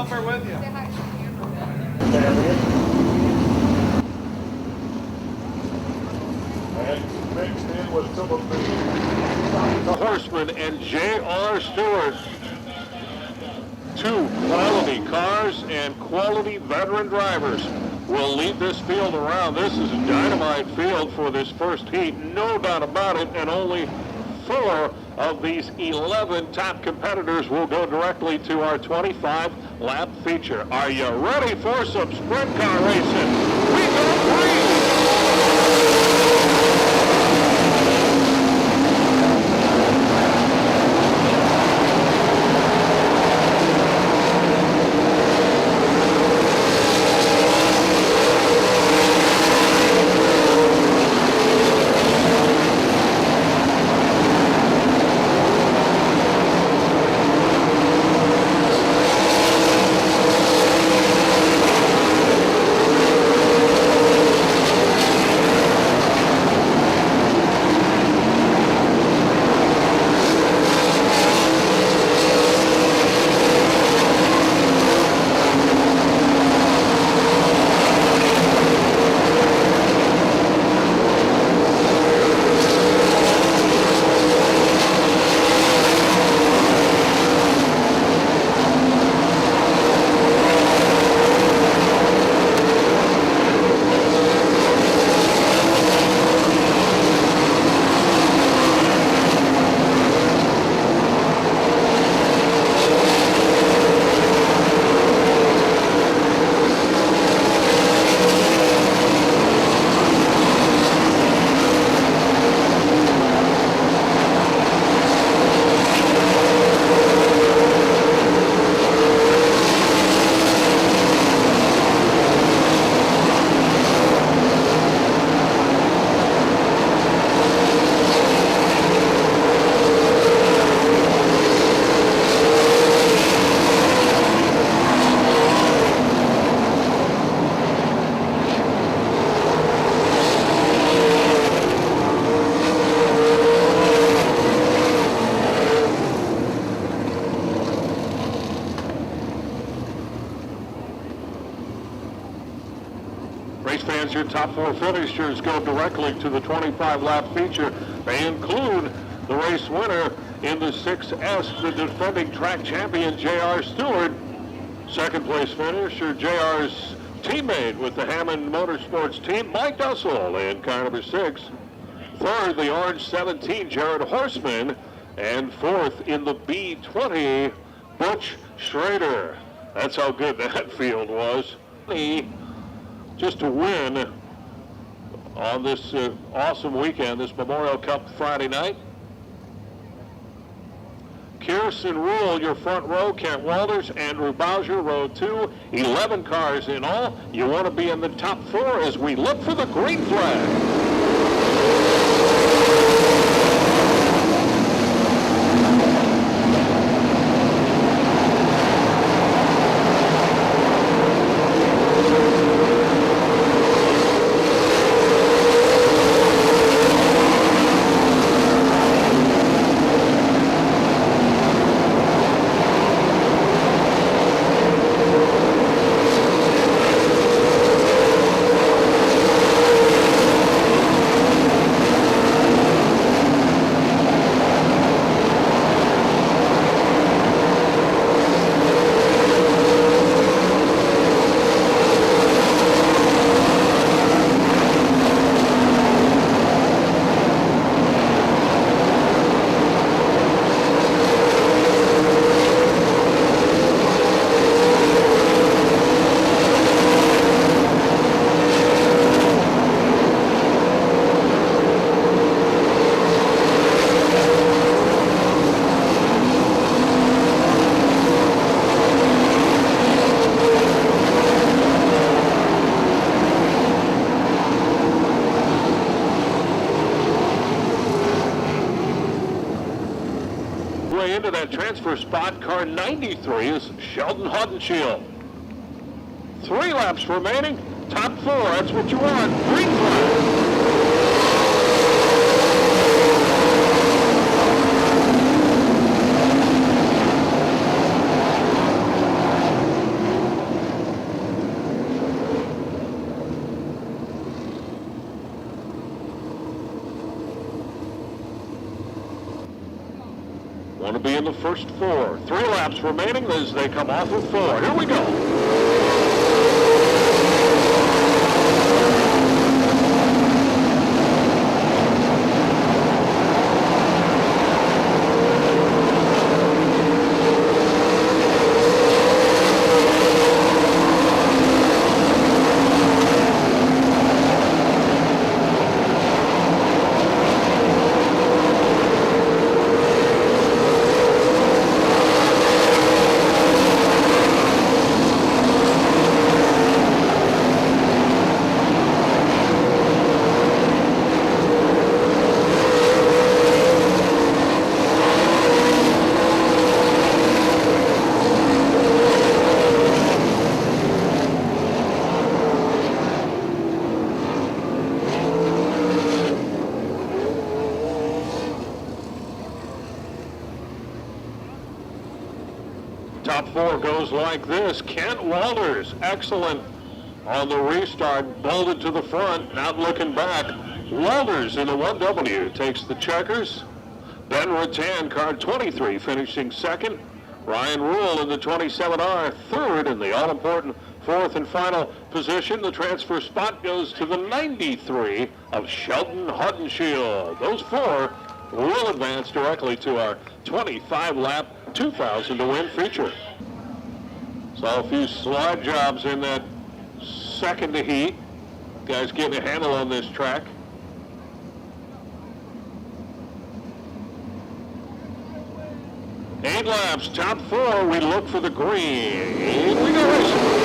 up there with you. And mixed in with some of the Horseman and J.R. Stewart. Two quality cars and quality veteran drivers will lead this field around. This is a dynamite field for this first heat, no doubt about it, and only 4 of these 11 top competitors will go directly to our 25-lap feature. Are you ready for some sprint car racing? We go green! Race fans, your top 4 finishers go directly to the 25-lap feature. They include the race winner in the 6S, the defending track champion, J.R. Stewart. Second place finisher, J.R.'s teammate with the Hammond Motorsports team, Mike Dussel, in car number 6. Third, the orange 17, Jared Horseman. And fourth in the B20, Butch Schrader. That's how good that field was. Just to win on this awesome weekend, this Memorial Cup Friday night. Kirsten Rule, your front row, Kent Walters, Andrew Bowser, row 2, 11 cars in all. You want to be in the top 4 as we look for the green flag. Into that transfer spot, car 93 is Sheldon Haudenschild. 3 laps remaining, top 4, that's what you want, green flag. Want to be in the first 4. 3 laps remaining as they come off of 4. Here we go. Top 4 goes like this. Kent Walters, excellent on the restart, bolted to the front, not looking back. Walters in the 1W takes the checkers. Ben Rattan, car 23, finishing second. Ryan Rule in the 27R, third in the all-important 4th and final position. The transfer spot goes to the 93 of Sheldon Haudenschild. Those 4 will advance directly to our 25-lap 2,000 to win feature. Saw a few slide jobs in that second to heat. Guys getting a handle on this track. Eight laps, top 4, we look for the green. We go racing.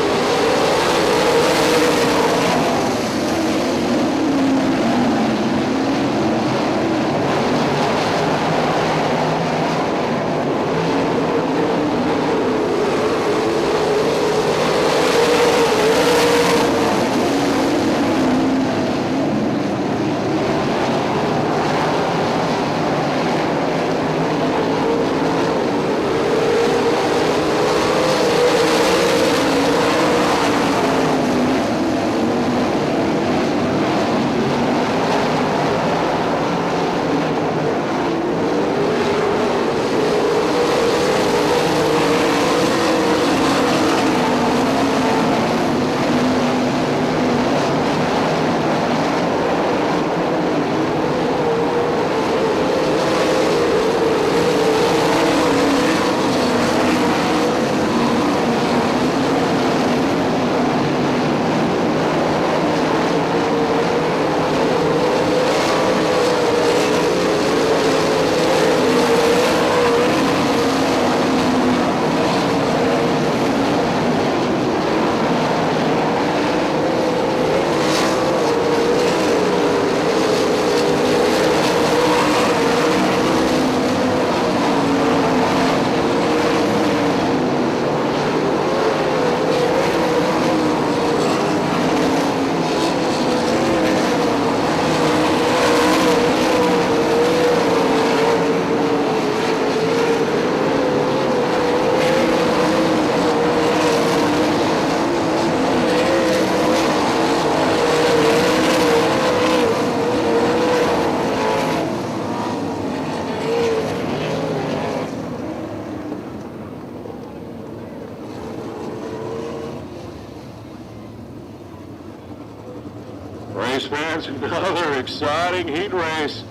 Race fans, another exciting heat race.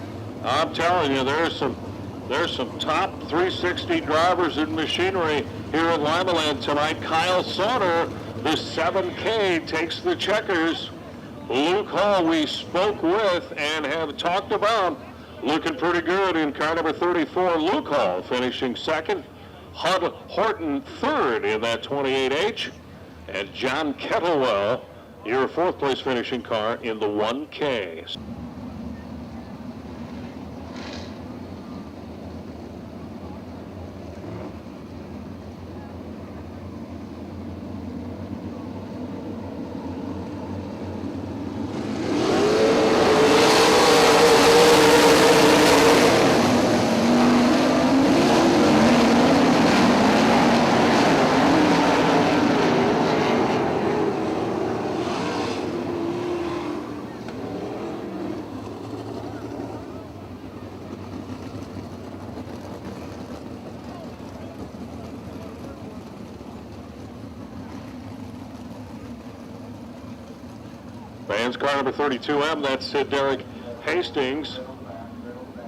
I'm telling you, there's some top 360 drivers and machinery here at Limaland tonight. Kyle Sauter, the 7K, takes the checkers. Luke Hall, we spoke with and have talked about, looking pretty good in car number 34. Luke Hall finishing second. Hud Horton third in that 28H. And John Kettlewell, your 4th place finishing car in the 1K. Fans car number 32M, that's Derek Hastings.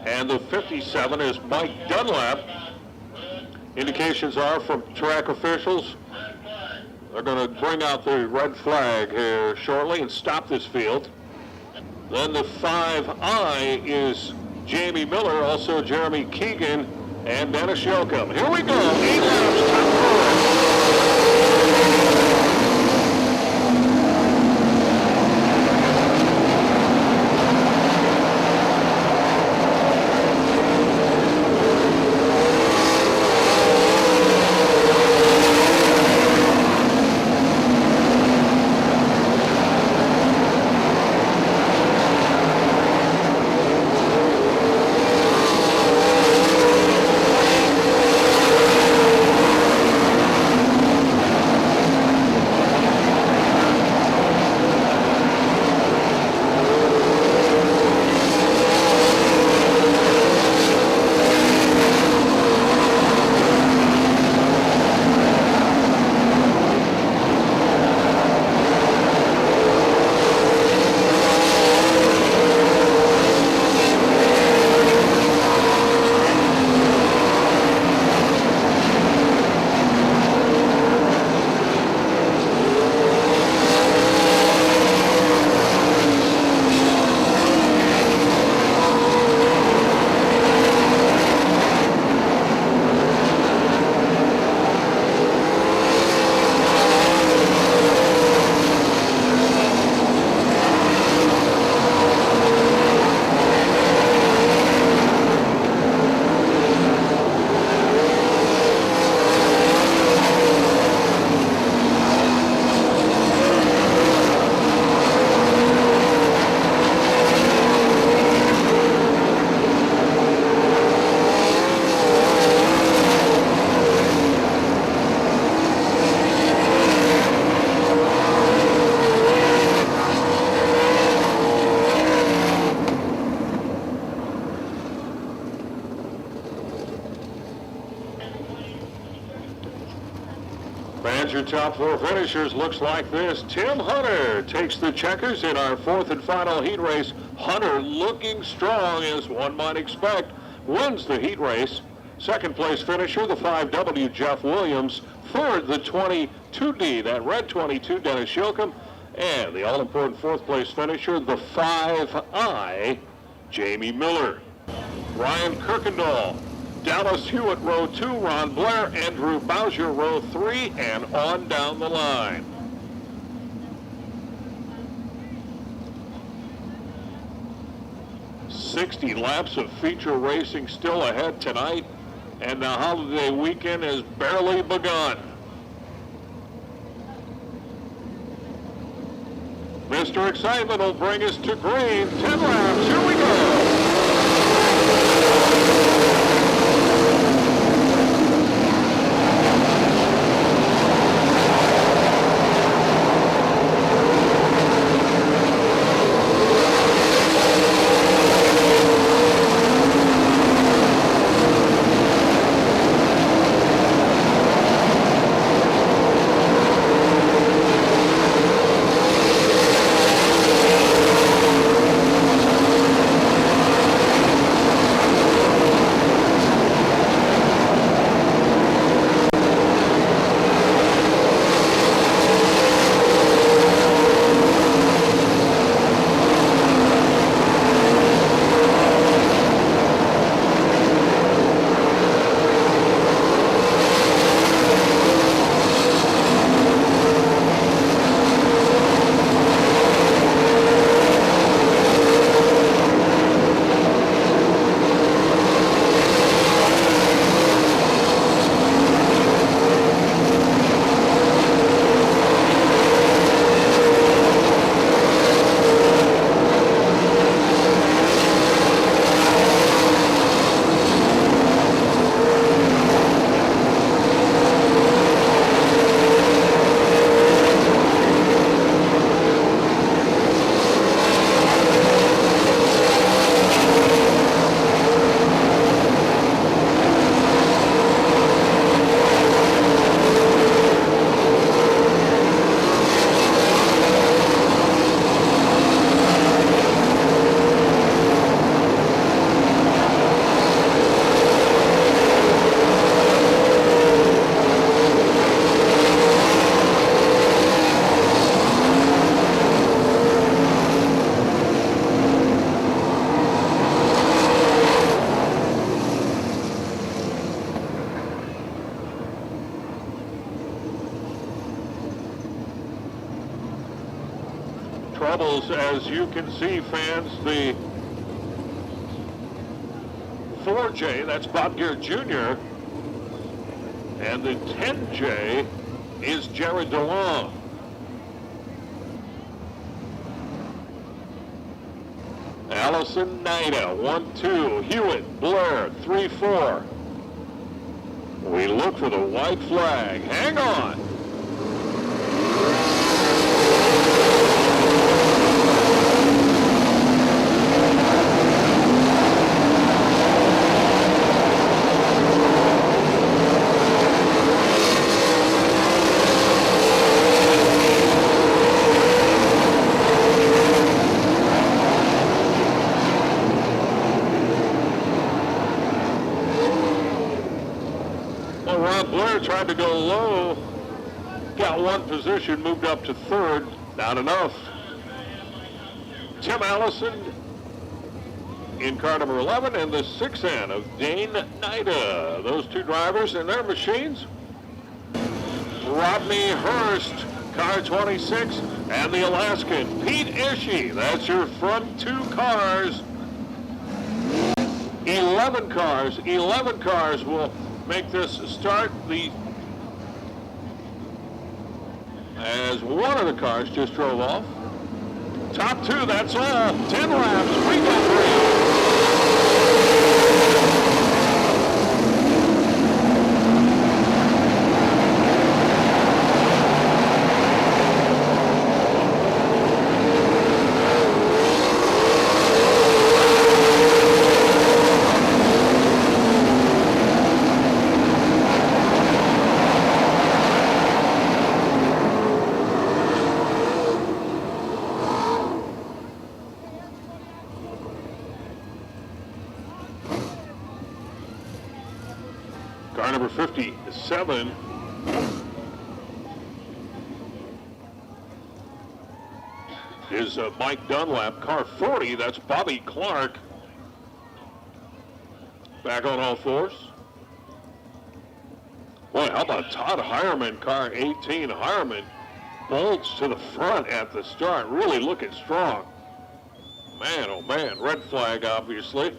And the 57 is Mike Dunlap. Indications are from track officials. They're going to bring out the red flag here shortly and stop this field. Then the 5I is Jamie Miller, also Jeremy Keegan, and Dennis Yoakum. Here we go, 8 laps, top 4. Your top 4 finishers looks like this. Tim Hunter takes the checkers in our 4th and final heat race. Hunter, looking strong as one might expect, wins the heat race. Second place finisher, the 5W, Jeff Williams. Third, the 22D, that red 22, Dennis Yoakum. And the all-important 4th place finisher, the 5I, Jamie Miller. Ryan Kirkendall. Dallas Hewitt, row 2, Ron Blair, Andrew Bowser, row 3, and on down the line. "60 laps of feature racing still ahead tonight, and the holiday weekend has barely begun. Mr. Excitement will bring us to green. 10 laps, here we go. troubles. As you can see, fans, the 4J, that's Bob Garrett Jr., and the 10J is Jared DeLong. Allison Nida, 1-2. Hewitt, Blair, 3-4. We look for the white flag. Hang on. Blair tried to go low, got one position, moved up to third, not enough. Tim Allison in car number 11 and the 6N of Dane Nida. Those two drivers and their machines. Rodney Hurst, car 26, and the Alaskan, Pete Ishii. That's your front two cars. 11 cars will make this start. As one of the cars just drove off. Top two, that's all. 10 laps, we got three. Car number 57 is Mike Dunlap. Car 40, that's Bobby Clark. Back on all fours. Boy, how about Todd Hireman, car 18. Hireman bolts to the front at the start, really looking strong. Man, oh man, red flag, obviously.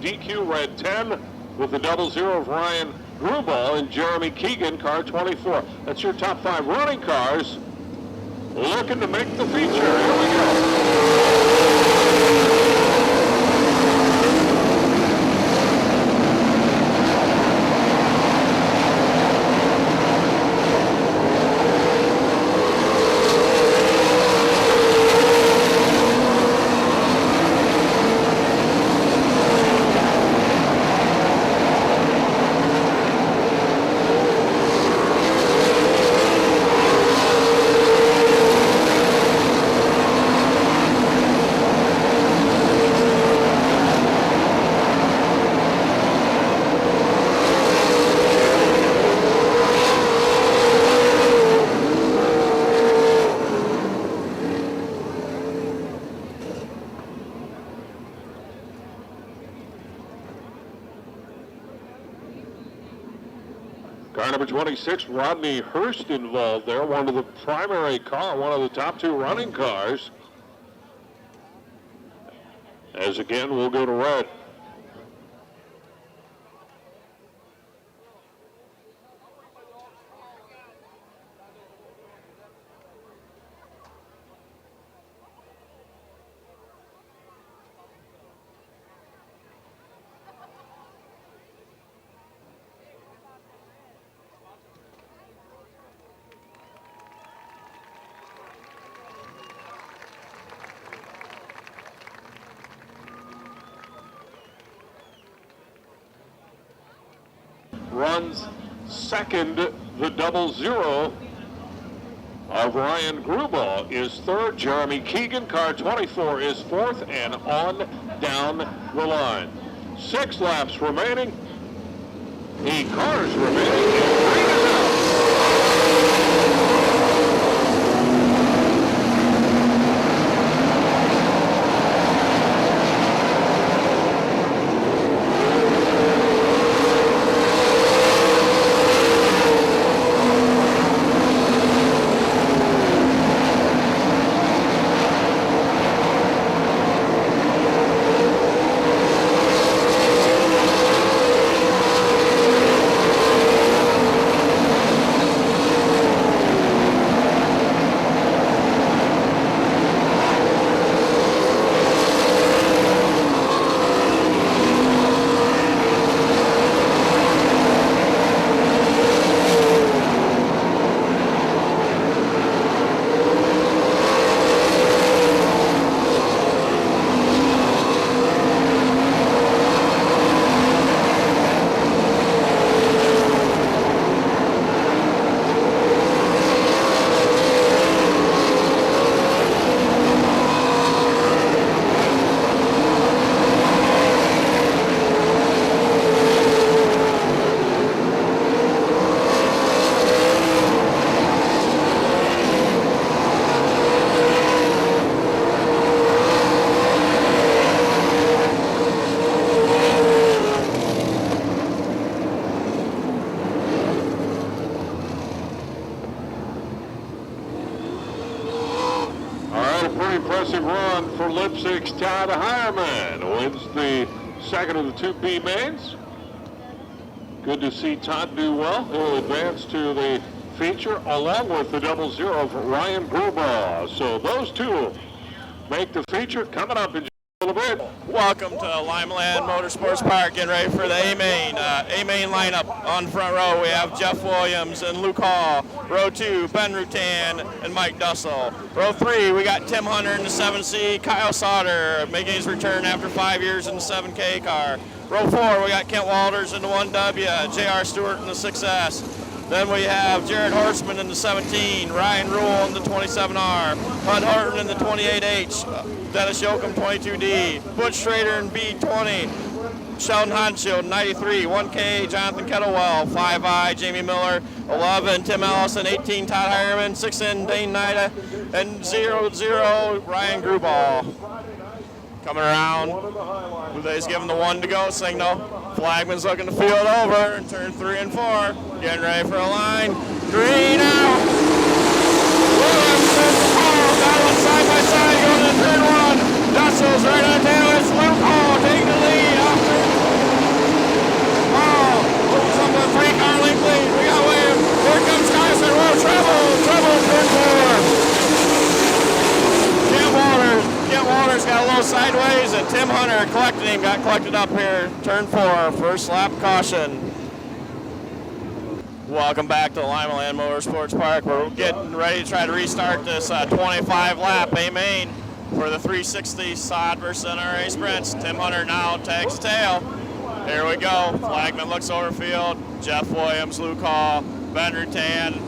DQ red 10. With the 00 of Ryan Grubal and Jeremy Keegan, car 24. That's your top 5 running cars looking to make the feature. Here we go. Car number 26, Rodney Hurst involved there, one of the primary car, one of the top 2 running cars. As again, we'll go to red. Runs second, the 00 of Ryan Grubal is third. Jeremy Keegan, car 24, is fourth, and on down the line. 6 laps remaining. 8 cars remaining, and green is out. pretty impressive run for Leipzig's Todd Hireman. Wins the second of the 2B mains. Good to see Todd do well. He'll advance to the feature along with the 00 for Ryan Grubaugh. So those two make the feature. Coming up in a little bit. Welcome to Limaland Motorsports Park, getting ready for the A-Main lineup. On the front row, we have Jeff Williams and Luke Hall. Row 2, Ben Rutan and Mike Dussel. Row 3, we got Tim Hunter in the 7C, Kyle Sauter making his return after 5 years in the 7K car. Row 4, we got Kent Walters in the 1W, J.R. Stewart in the 6S. Then we have Jared Horseman in the 17, Ryan Rule in the 27R, Bud Horton in the 28H, Dennis Yoakum 22D, Butch Schrader in B20, Sheldon Honshield 93, 1K Jonathan Kettlewell, 5I Jamie Miller, 11 Tim Allison, 18 Todd Hireman, 6N Dane Nida, and 00 Ryan Grubaugh. Coming around, Bouvet's giving the 1 to go signal. Flagman's looking to field over in turn 3 and 4. Getting ready for a line. Green out. Williams and Hall got one side by side going to turn 1. Dussel's right on tail. It's Luke Hall taking the lead after Hall. Moves up a 3-car length lead. We got Williams. Here comes Tyson. Whoa, trouble, turn 4. Kent Walters got a little sideways, and Tim Hunter collected him, got collected up here, turn 4, first lap caution. Welcome back to Limaland Motorsports Park. We're getting ready to try to restart this 25 lap A-Main for the 360 SOD versus NRA Sprints. Tim Hunter now tags tail. Here we go. Flagman looks over field. Jeff Williams, Luke Hall, Ben Rutan.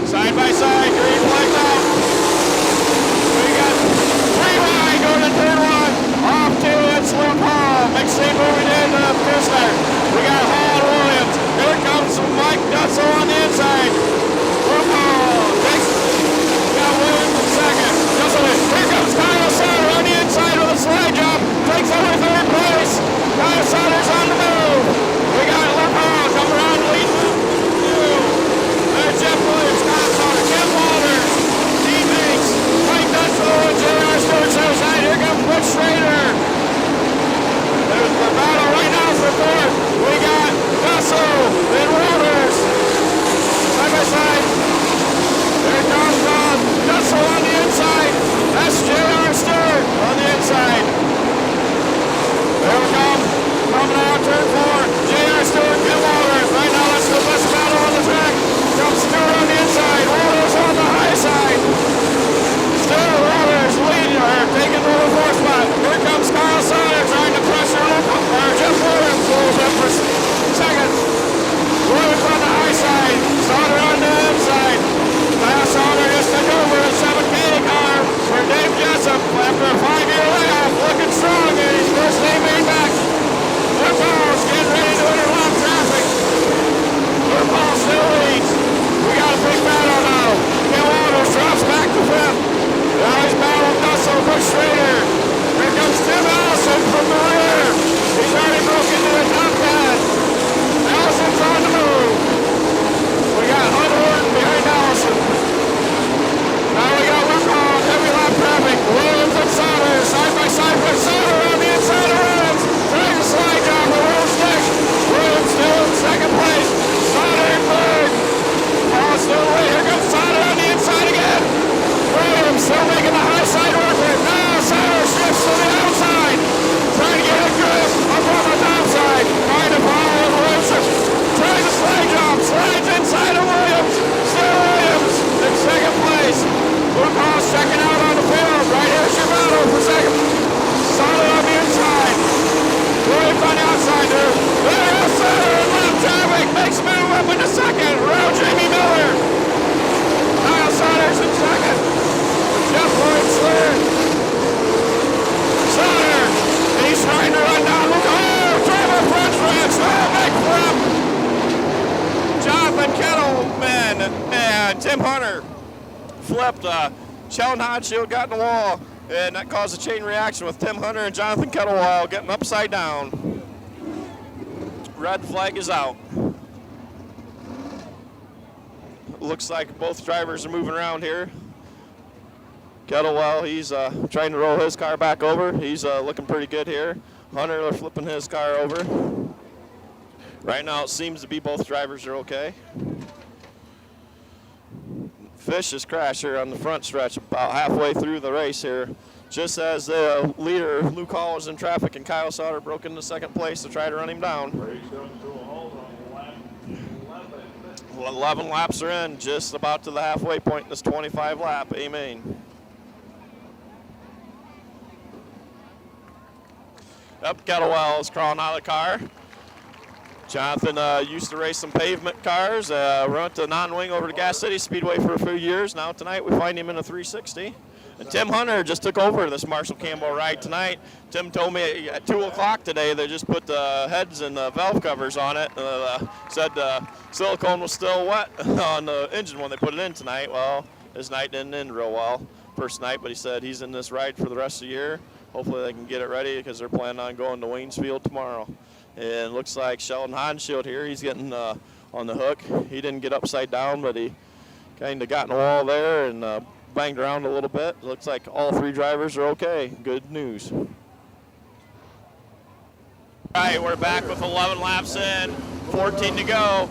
Side by side, green flag out. We got 3 wide going to turn 1. Off to it's Luke Hall. McSee moving in to the fifth start. We got Hall and Williams. Here comes Mike Dussel on the inside. Luke Hall takes. We got Williams in second. Dussel in. Here comes Kyle Sauter on the inside with a slide jump. Takes over third place. Kyle Sauter's on the move. We got Luke Hall coming around the lead. There's Jeff Williams, Kyle Sauter, Kent Walters. Teammates. Mike Dussel and J.R. Stewart's outside. Here comes Butch Schrader. There's the battle right now for fourth. We got Dussel and Walters. Side by side. There comes Dussel on the inside. That's J.R. Stewart on the inside. There we come. Coming out turn 4. J.R. Stewart, Kent Walters. Right now that's the best battle on the track. Comes Stewart on the inside. Walters on the high side. Still Walters leading her, taking the 4th spot. Here comes Kyle Sauter trying to pressure Jeff Williams pulls up for second. Williams on the high side. Sauter on the inside. Kyle Sauter just took over the 7K car for Dave Jessup after a 5-year layoff. Looking strong in his first A-Main back. Luke Hall's getting ready to interlock traffic. Luke Hall still leads. We got a big battle now. Kent Walters drops back to 5th. Now he's battling Dussel, Butch Schrader. Here comes Tim Allison from the rear. He's already broken into the top 10. Allison's on the move. We got Hunt Horton behind Allison. Now we got Luke Hall, heavy lap traffic. Williams and Sauter, side by side with Sauter on the inside of Williams. Trying to slide down the road stick. Williams still in second place. Sauter in third. Hall still away. Here comes Sauter on the inside again. Williams still making the high side work it. Now Sauter shifts to the outside. Trying to get a grip up on the top side. Trying to follow Williams. Trying to slide jump. Slides inside of Williams. Still Williams in second place. Luke Hall's checking out on the field. Right here's your battle for second. Sauter on the inside. Williams on the outside there. There goes Sauter in lap traffic. Makes a move up into second. Around Jamie Miller. Kyle Sauter's in second. Jeff Williams third. Sauter, he's trying to run down. Look, oh, driver French Ranch. Oh, big flip. Jonathan Kettleman and Tim Hunter flipped. Sheldon Honshield got in the wall, and that caused a chain reaction with Tim Hunter and Jonathan Kettlewell getting upside down. Red flag is out. Looks like both drivers are moving around here. Kettlewell, he's trying to roll his car back over. He's looking pretty good here. Hunter flipping his car over. Right now it seems to be both drivers are okay. Fish has crashed here on the front stretch about halfway through the race here. Just as the leader, Luke Hall, was in traffic and Kyle Sauter broke into second place to try to run him down. 11 laps are in, just about to the halfway point in this 25 lap, A-main. Up, Kettlewell is crawling out of the car. Jonathan used to race some pavement cars, went to non-wing over to Gas City Speedway for a few years. Now tonight we find him in a 360. And Tim Hunter just took over this Marshall Campbell ride tonight. Tim told me at 2 o'clock today they just put the heads and the valve covers on it. Said silicone was still wet on the engine when they put it in tonight. Well, his night didn't end real well first night, but he said he's in this ride for the rest of the year. Hopefully they can get it ready because they're planning on going to Waynesfield tomorrow. And it looks like Sheldon Honshield here, he's getting on the hook. He didn't get upside down, but he kind of got in the wall there and banged around a little bit. Looks like all 3 drivers are okay. Good news. All right, we're back with 11 laps in, 14 to go.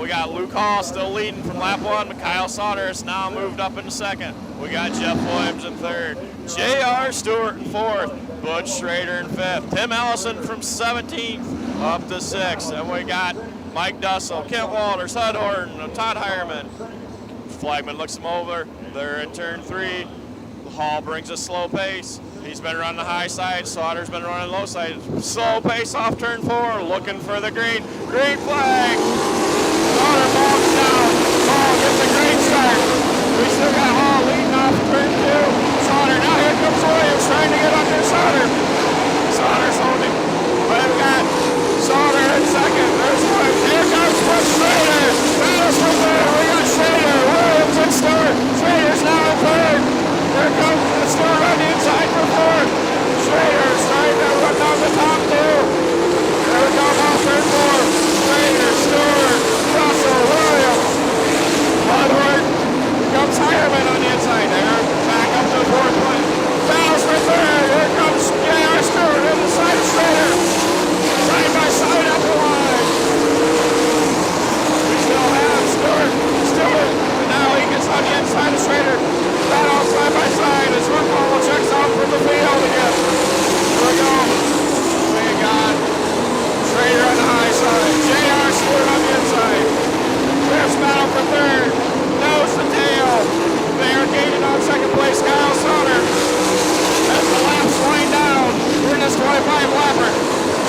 We got Luke Hall still leading from lap 1, but Kyle Sauter has now moved up into second. We got Jeff Williams in third, J.R. Stewart in fourth, Butch Schrader in fifth, Tim Ellison from 17th up to 6th. And we got Mike Dussel, Kent Walters, Hud Horton, Todd Hireman. Flagman looks him over. They're in turn 3. Hall brings a slow pace. He's been running the high side. Sauter's been running low side. Slow pace off turn 4, looking for the green. Green flag. Sauter falls down. Hall gets a great start. We still got Hall leading off turn 2. Sauter. Now here comes Williams trying to get under Sauter. Sauter's holding. But we've got Sauter in second. There's Williams. Here comes Butch Schrader. Battles from there. We got Schrader. Williams and Stewart. Schrader's now in third. Here comes Stewart on the inside for fourth. Schrader's trying to run down the top 2. There we go, off turn 4. Schrader, Stewart, Russell, Williams. Woodward. Comes Hireman on the inside there. Back up to 4th place. Battles for third. Here comes J.R. Stewart in the side of Schrader. Side by side up the line. We still have Stewart. And now he gets on the inside of Schrader. Battle side by side as Ruppel checks out from the field again. Here we go. We got Schrader on the high side. J.R. Stewart on the inside. Fierce battle for third. Nose to tail. They are gaining on second place. Kyle Sauter. As the laps wind down, we're in this 25-lapper.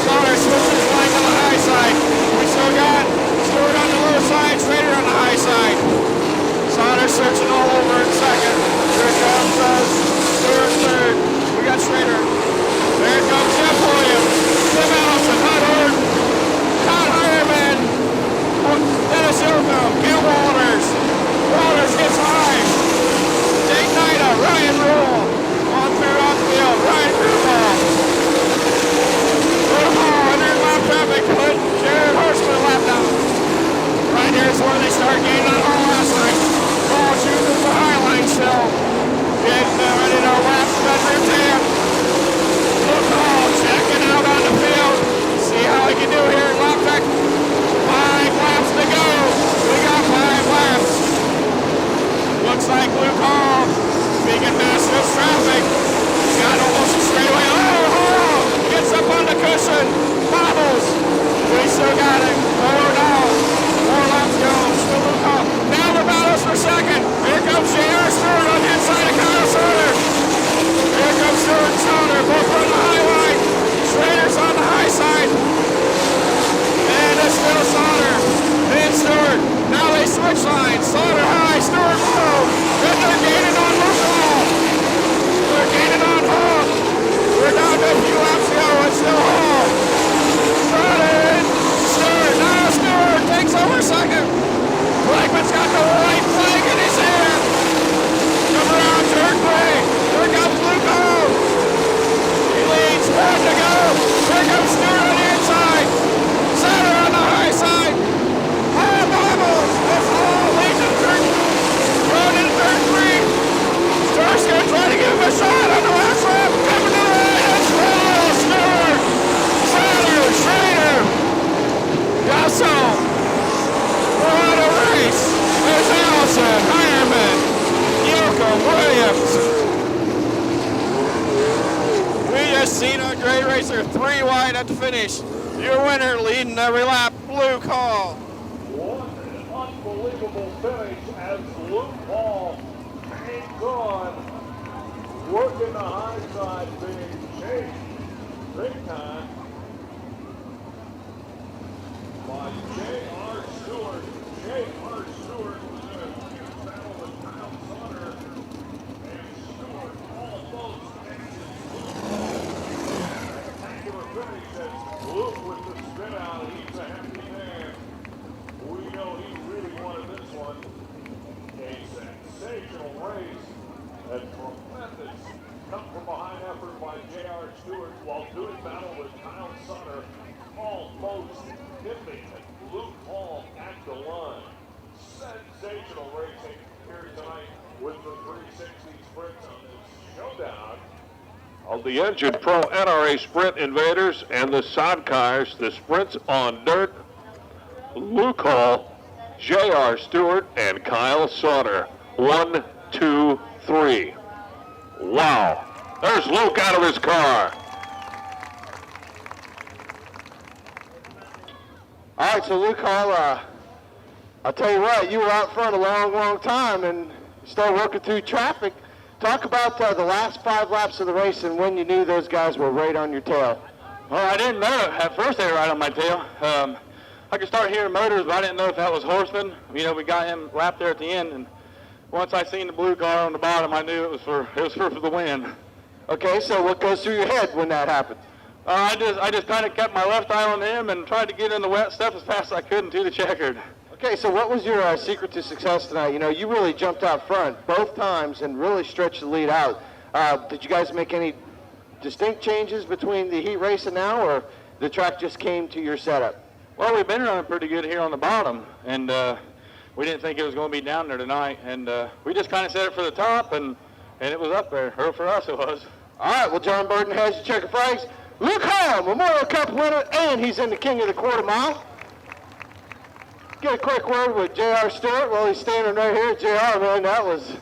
Sauter switches line to the high side. We still got Stewart on the low side, Schrader on the high side. Sauter searching all over in second. Here comes Stewart third. We got Schrader. There comes Jeff Williams. Tim Ellison, Hud Horton, Todd Hireman, Dennis Ilko, Bill Walters. Walters gets high. Jake Nida, Ryan Rule. On field, Ryan Gruball. Gruball under lap traffic, put Jared Horseman lap down. Right here is where they start gaining on Hall last night. Hall chooses the high line still. Getting ready to lap the bedroom jam. Look, Hall checking out on the field. See how he can do here in lap track. 5 laps to go. We got 5 laps. Looks like Luke Hall, big and massive traffic. He's got almost a straightaway. Oh, Hall gets up on the cushion. Bobbles. We still got it. Forward out. 4 laps go. Still Luke Hall. Now the battles for second. Here comes J.R. Stewart on the inside of Kyle Sauter. Here comes Stewart and Sauter. Both on the high line. Schrader's on the high side. And it's still Sauter. And Stewart. Now they switch lines. Sauter high, Stewart low. Then they're gaining Cena, Gray Racer, 3 wide at the finish. Your winner, leading every lap, Blue Call. What an unbelievable finish as Luke Hall hangs on, working the high side, being chased big time by J.R. Stewart. J.R. Stewart was in a huge battle with Kyle Sauter, and Stewart almost catches Luke Hall. Spectacular finish as Luke with the spin out. He's a happy man. We know he really wanted this one. A sensational race. A tremendous come from behind effort by J.R. Stewart while doing battle with Kyle Sutter. Almost nipping Luke Hall at the line. Sensational racing here tonight with the 360 Sprint on this showdown. Of the Engine Pro NRA Sprint Invaders and the SOD cars, the sprints on dirt, Luke Hall, J.R. Stewart, and Kyle Sauter. 1, 2, 3. Wow. There's Luke out of his car. All right, so Luke Hall, I'll tell you what, you were out front a long time and started working through traffic. Talk about the last 5 laps of the race and when you knew those guys were right on your tail. Well, I didn't know. At first they were right on my tail. I could start hearing motors, but I didn't know if that was Horseman. You know, we got him lapped there at the end, and once I seen the blue car on the bottom, I knew it was for the win. Okay, so what goes through your head when that happened? I just kind of kept my left eye on him and tried to get in the wet stuff as fast as I could into the checkered. Okay, so what was your secret to success tonight? You know, you really jumped out front both times and really stretched the lead out. Did you guys make any distinct changes between the heat race and now, or the track just came to your setup? Well, we've been running pretty good here on the bottom, and we didn't think it was going to be down there tonight, and we just kind of set it for the top, and it was up there, or for us it was. All right, well, John Burton has your checker flags. Luke Hall, Memorial Cup winner, and he's in the King of the Quarter Mile. Get a quick word with J.R. Stewart while he's standing right here. J.R., man, that was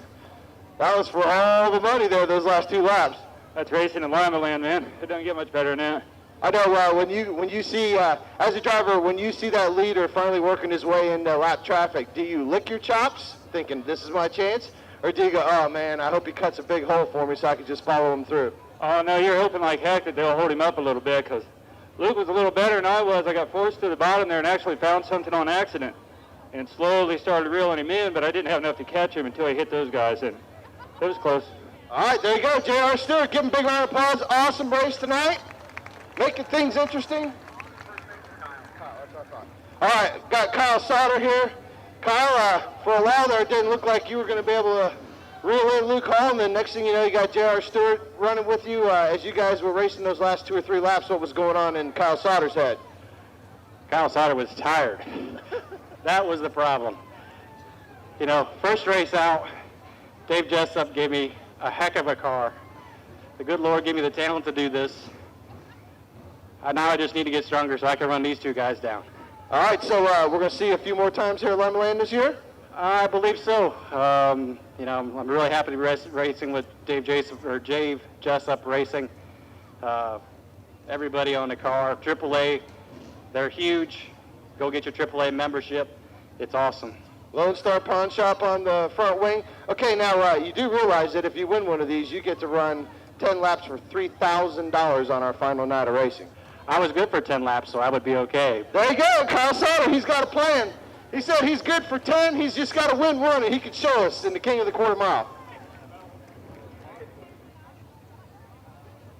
for all the money there those last 2 laps. That's racing in Limaland, man. It doesn't get much better than that. I know when you see, as a driver, when you see that leader finally working his way into lap traffic, do you lick your chops thinking this is my chance? Or do you go, oh man, I hope he cuts a big hole for me so I can just follow him through? Oh no, you're hoping like heck that they'll hold him up a little bit, because Luke was a little better than I was. I got forced to the bottom there and actually found something on accident and slowly started reeling him in, but I didn't have enough to catch him until I hit those guys, and it was close. All right, there you go, J.R. Stewart. Give him a big round of applause. Awesome race tonight. Making things interesting. All right, got Kyle Sauter here. Kyle, for a while there, it didn't look like you were going to be able to reel in Luke Hall, and then next thing you know, you got J.R. Stewart running with you. As you guys were racing those last 2 or 3 laps, what was going on in Kyle Sauter's head? Kyle Sauter was tired. That was the problem. You know, first race out, Dave Jessup gave me a heck of a car. The good Lord gave me the talent to do this. Now I just need to get stronger so I can run these 2 guys down. All right, so we're going to see you a few more times here at Limaland this year? I believe so. You know, I'm really happy to be racing with Dave Jessup Racing. Everybody on the car, AAA, they're huge. Go get your AAA membership. It's awesome. Lone Star Pawn Shop on the front wing. Okay, now you do realize that if you win one of these, you get to run 10 laps for $3,000 on our final night of racing. I was good for 10 laps, so I would be okay. There you go, Kyle Sauter. He's got a plan. He said he's good for 10. He's just got to win one, and he can show us in the King of the Quarter Mile.